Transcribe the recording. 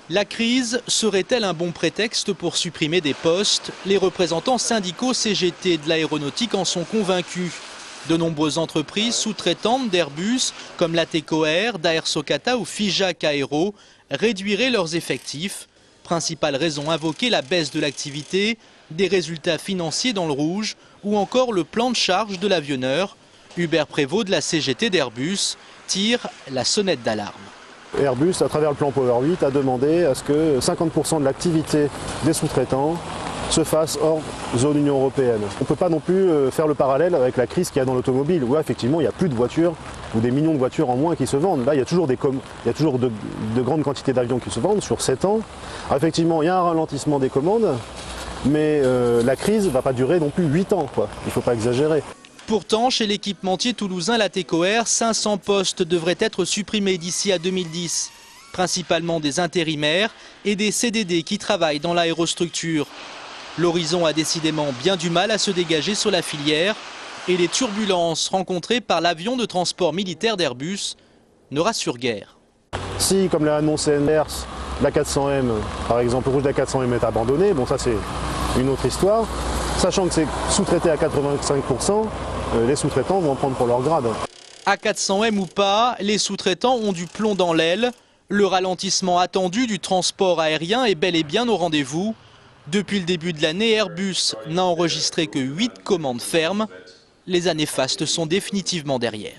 La crise serait-elle un bon prétexte pour supprimer des postes? Les représentants syndicaux CGT de l'aéronautique en sont convaincus. De nombreuses entreprises sous-traitantes d'Airbus, comme l'Ateco Air, Daher Socata ou Figeac Aero, réduiraient leurs effectifs. Principale raison invoquée, la baisse de l'activité, des résultats financiers dans le rouge ou encore le plan de charge de l'avionneur. Hubert Prévost de la CGT d'Airbus tire la sonnette d'alarme. Airbus, à travers le plan Power 8, a demandé à ce que 50% de l'activité des sous-traitants se fasse hors zone Union européenne. On ne peut pas non plus faire le parallèle avec la crise qu'il y a dans l'automobile, où effectivement il n'y a plus de voitures ou des millions de voitures en moins qui se vendent. Là, il y a toujours de grandes quantités d'avions qui se vendent sur 7 ans. Alors, effectivement, il y a un ralentissement des commandes, mais la crise ne va pas durer non plus 8 ans, quoi. Il ne faut pas exagérer. Pourtant, chez l'équipementier toulousain l'Ateco Air, 500 postes devraient être supprimés d'ici à 2010. Principalement des intérimaires et des CDD qui travaillent dans l'aérostructure. L'horizon a décidément bien du mal à se dégager sur la filière et les turbulences rencontrées par l'avion de transport militaire d'Airbus ne rassurent guère. Si, comme l'a annoncé Enders, la 400M, par exemple, le rouge de la 400M est abandonné, bon ça c'est une autre histoire. Sachant que c'est sous-traité à 85%, les sous-traitants vont en prendre pour leur grade. A400M ou pas, les sous-traitants ont du plomb dans l'aile. Le ralentissement attendu du transport aérien est bel et bien au rendez-vous. Depuis le début de l'année, Airbus n'a enregistré que 8 commandes fermes. Les années fastes sont définitivement derrière.